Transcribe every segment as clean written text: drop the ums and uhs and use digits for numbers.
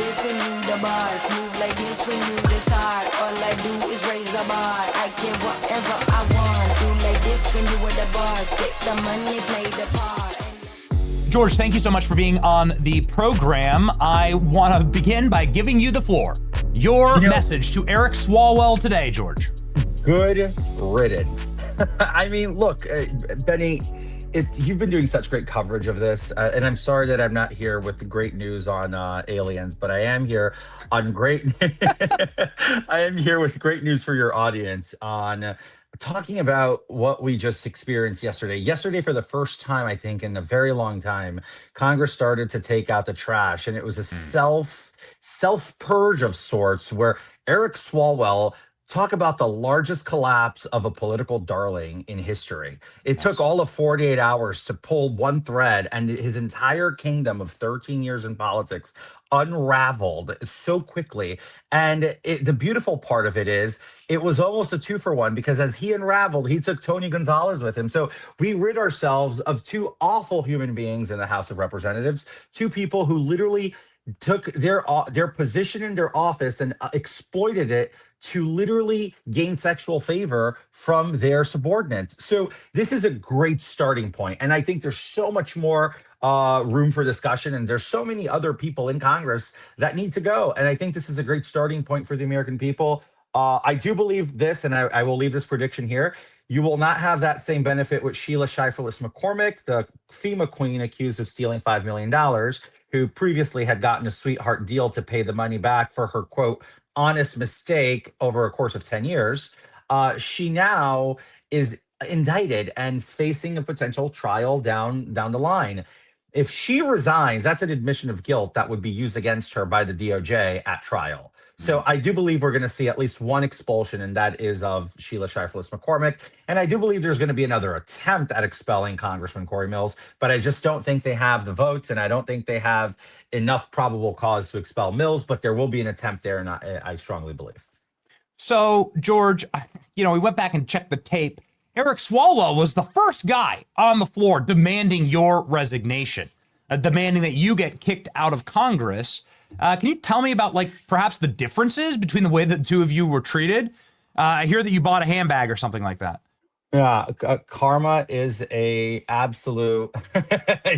this when you the boss. Move like this when you decide. All I do is raise a bar. I get whatever I want. Do like this when you were the boss. Get the money, play the part. George, thank you so much for being on the program. I want to begin by giving you the floor. Your message to Eric Swalwell today, George. Good riddance. I mean, look, Benny, you've been doing such great coverage of this, and I'm sorry that I'm not here with the great news on aliens, but I am here on I am here with great news for your audience on talking about what we just experienced yesterday. Yesterday, for the first time, I think, in a very long time, Congress started to take out the trash, and it was a self-purge of sorts where Eric Swalwell talk about the largest collapse of a political darling in history. It took all of 48 hours to pull one thread, and his entire kingdom of 13 years in politics unraveled so quickly. And the beautiful part of it is, it was almost a 2-for-1, because as he unraveled, he took Tony Gonzalez with him. So we rid ourselves of two awful human beings in the House of Representatives, two people who literally took their position in their office and exploited it to literally gain sexual favor from their subordinates. So this is a great starting point. And I think there's so much more room for discussion, and there's so many other people in Congress that need to go. And I think this is a great starting point for the American people. I do believe this, and I will leave this prediction here. You will not have that same benefit with Sheila Shifless McCormick, the FEMA queen accused of stealing $5 million, who previously had gotten a sweetheart deal to pay the money back for her, quote, honest mistake over a course of 10 years. She now is indicted and facing a potential trial down the line. If she resigns, that's an admission of guilt that would be used against her by the DOJ at trial. So I do believe we're going to see at least one expulsion, and that is of Sheila Shifless McCormick. And I do believe there's going to be another attempt at expelling Congressman Corey Mills, but I just don't think they have the votes, and I don't think they have enough probable cause to expel Mills, but there will be an attempt there, and I strongly believe. So, George, we went back and checked the tape. Eric Swalwell was the first guy on the floor demanding your resignation, demanding that you get kicked out of Congress. Can you tell me about, perhaps the differences between the way that the two of you were treated? I hear that you bought a handbag or something like that. Yeah, karma is a absolute.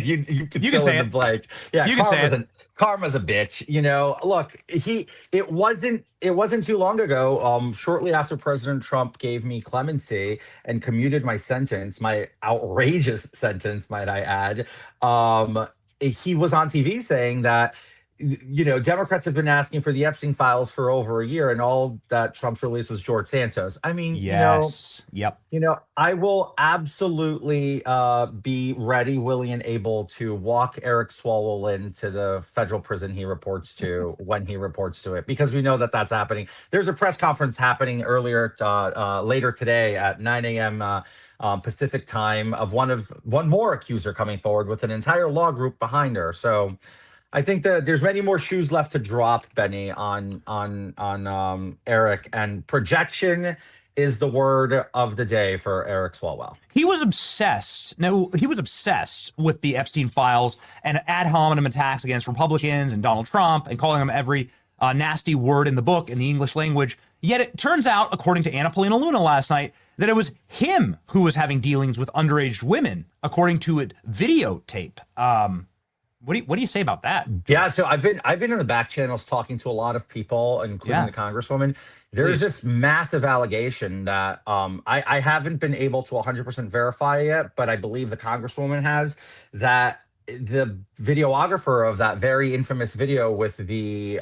you can fill in the blank. Yeah, you can say it. Karma's a bitch. Look, it wasn't too long ago. Shortly after President Trump gave me clemency and commuted my sentence, my outrageous sentence, might I add. He was on TV saying that, Democrats have been asking for the Epstein files for over a year, and all that Trump's released was George Santos. I mean, yes. Yep. I will absolutely be ready, willing, and able to walk Eric Swalwell into the federal prison he reports to when he reports to it, because we know that that's happening. There's a press conference happening later today at 9 a.m. Pacific time of one more accuser coming forward with an entire law group behind her. So I think that there's many more shoes left to drop, Benny, on Eric, and projection is the word of the day for Eric Swalwell. He was obsessed. No, he was obsessed with the Epstein files and ad hominem attacks against Republicans and Donald Trump, and calling them every nasty word in the book in the English language. Yet it turns out, according to Anna Paulina Luna last night, that it was him who was having dealings with underage women, according to a videotape. What do you say about that? Yeah, so I've been in the back channels talking to a lot of people, including the Congresswoman. There's this massive allegation that I haven't been able to 100% verify yet, but I believe the Congresswoman has, that the videographer of that very infamous video with the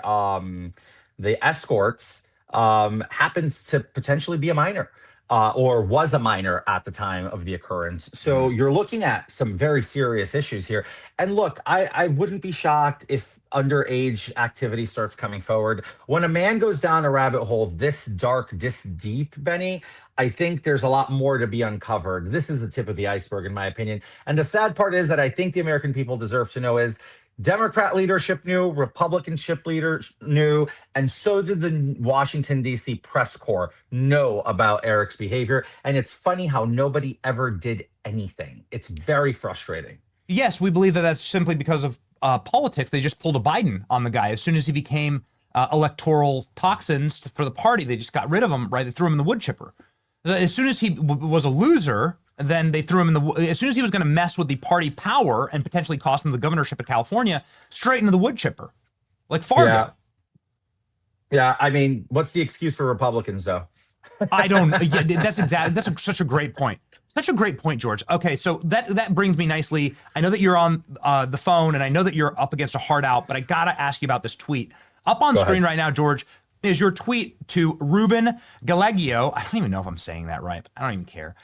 escorts happens to potentially be a minor. Or was a minor at the time of the occurrence. So you're looking at some very serious issues here. And look, I wouldn't be shocked if underage activity starts coming forward. When a man goes down a rabbit hole this dark, this deep, Benny, I think there's a lot more to be uncovered. This is the tip of the iceberg, in my opinion. And the sad part is that I think the American people deserve to know is Democrat leadership knew, Republicanship leaders knew, and so did the Washington, D.C. press corps know about Eric's behavior. And it's funny how nobody ever did anything. It's very frustrating. Yes, we believe that that's simply because of politics. They just pulled a Biden on the guy as soon as he became electoral toxins for the party. They just got rid of him, right? They threw him in the wood chipper. As soon as he was a loser, then they threw him in as soon as he was going to mess with the party power and potentially cost him the governorship of California, straight into the wood chipper, like Fargo. Yeah. Yeah. I mean, what's the excuse for Republicans, though? I don't. Yeah, that's such a great point. Such a great point, George. Okay, so that brings me nicely. I know that you're on the phone, and I know that you're up against a hard out, but I gotta ask you about this tweet up on screen right now, George. Is your tweet to Ruben Gallego? I don't even know if I'm saying that right. But I don't even care.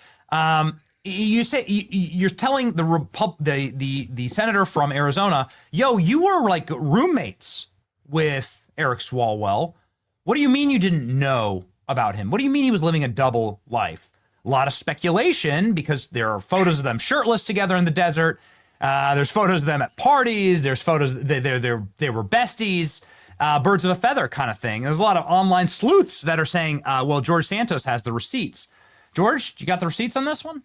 You say you're telling the senator from Arizona, yo, you were like roommates with Eric Swalwell. What do you mean you didn't know about him? What do you mean he was living a double life? A lot of speculation because there are photos of them shirtless together in the desert. There's photos of them at parties. There's photos they were besties, birds of a feather kind of thing. There's a lot of online sleuths that are saying, well, George Santos has the receipts. George, you got the receipts on this one?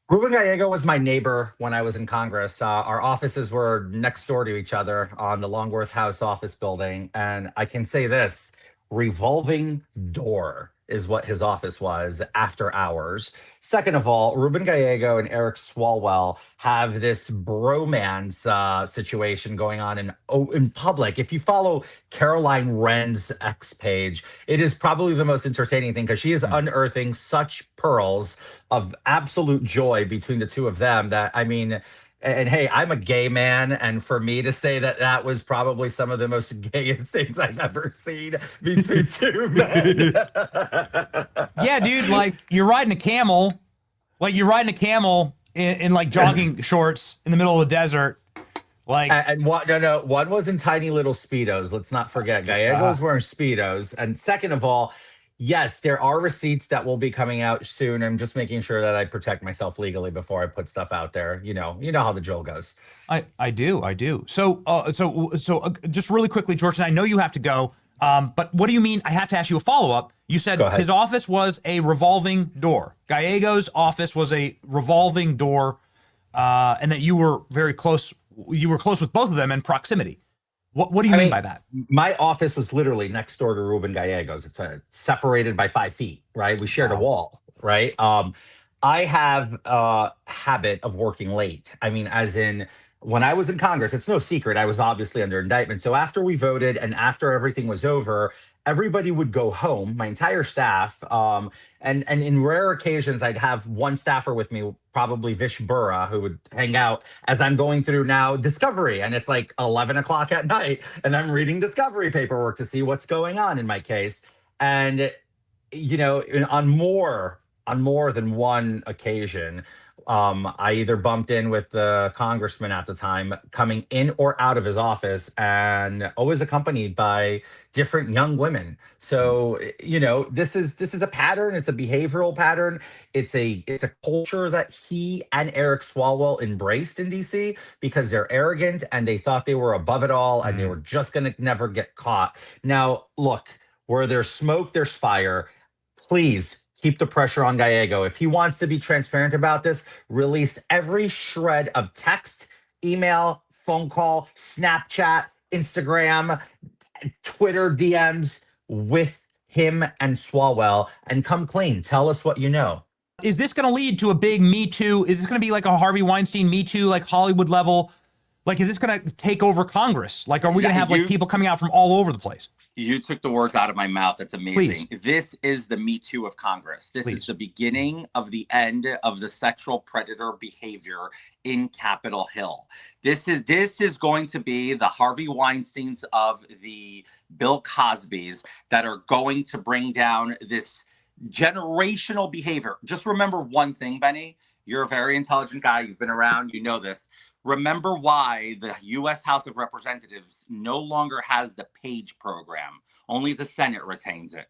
Ruben Gallego was my neighbor when I was in Congress. Our offices were next door to each other on the Longworth House office building. And I can say this, revolving door is what his office was after hours. Second of all, Ruben Gallego and Eric Swalwell have this bromance situation going on in public. If you follow Caroline Wren's X page, it is probably the most entertaining thing because she is unearthing such pearls of absolute joy between the two of them that, I mean, and hey, I'm a gay man, and for me to say that that was probably some of the most gayest things I've ever seen between two men. Yeah, dude, like you're riding a camel, in like jogging shorts in the middle of the desert. Like, and what? No, one was in tiny little Speedos. Let's not forget, Gallego's wearing Speedos. And second of all, yes, there are receipts that will be coming out soon. I'm just making sure that I protect myself legally before I put stuff out there. You know how the drill goes. I do. So just really quickly, George, and I know you have to go. But what do you mean? I have to ask you a follow up. You said his office was a revolving door. Gallego's office was a revolving door, and that you were very close. You were close with both of them in proximity. What do you mean by that? My office was literally next door to Ruben Gallego's. It's separated by 5 feet, right? We shared a wall, right? I have a habit of working late. I mean, as in when I was in Congress, it's no secret, I was obviously under indictment. So after we voted and after everything was over, everybody would go home, my entire staff. And in rare occasions, I'd have one staffer with me, probably Vish Burra, who would hang out as I'm going through now Discovery. And it's like 11 o'clock at night, and I'm reading Discovery paperwork to see what's going on in my case. And, on more than one occasion, I either bumped in with the congressman at the time coming in or out of his office, and always accompanied by different young women. So, this is a pattern. It's a behavioral pattern. It's a culture that he and Eric Swalwell embraced in DC because they're arrogant and they thought they were above it all and they were just going to never get caught. Now, look, where there's smoke, there's fire. Please keep the pressure on Gallego. If he wants to be transparent about this, release every shred of text, email, phone call, Snapchat, Instagram, Twitter DMs with him and Swalwell, and come clean. Tell us what you know. Is this going to lead to a big Me Too? Is this going to be like a Harvey Weinstein Me Too, like Hollywood level? Like, is this going to take over Congress? Like, are we going to have like people coming out from all over the place? You took the words out of my mouth. That's amazing. Please. This is the Me Too of Congress. This is the beginning of the end of the sexual predator behavior in Capitol Hill. This is going to be the Harvey Weinsteins of the Bill Cosbys that are going to bring down this generational behavior. Just remember one thing, Benny. You're a very intelligent guy. You've been around. You know this. Remember why the U.S. House of Representatives no longer has the Page program. Only the Senate retains it.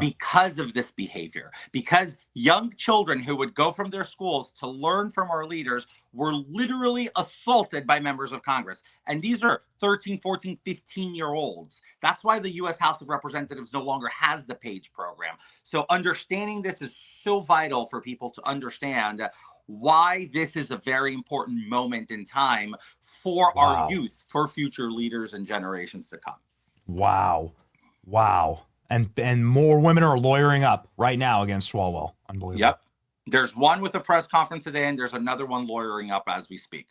Because of this behavior. Because young children who would go from their schools to learn from our leaders were literally assaulted by members of Congress. And these are 13, 14, 15-year-olds. That's why the U.S. House of Representatives no longer has the Page program. So understanding this is so vital for people to understand why this is a very important moment in time for our youth, for future leaders and generations to come. Wow. And more women are lawyering up right now against Swalwell. Unbelievable. Yep. There's one with a press conference today, and there's another one lawyering up as we speak.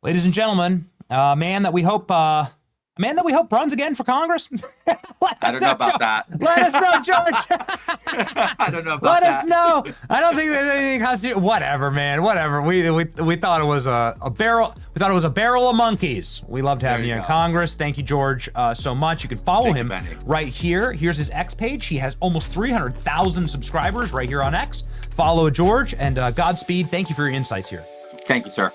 Ladies and gentlemen, a man that we hope runs again for Congress. I don't know about that. Let us know, George. I don't know about Let that. us know. I don't think there's anything constitutional. Whatever, man. Whatever. We thought it was a barrel. We thought it was a barrel of monkeys. We loved having you in Congress. Thank you, George, so much. You can follow him right here. Here's his X page. He has almost 300,000 subscribers right here on X. Follow George, and Godspeed. Thank you for your insights here. Thank you, sir.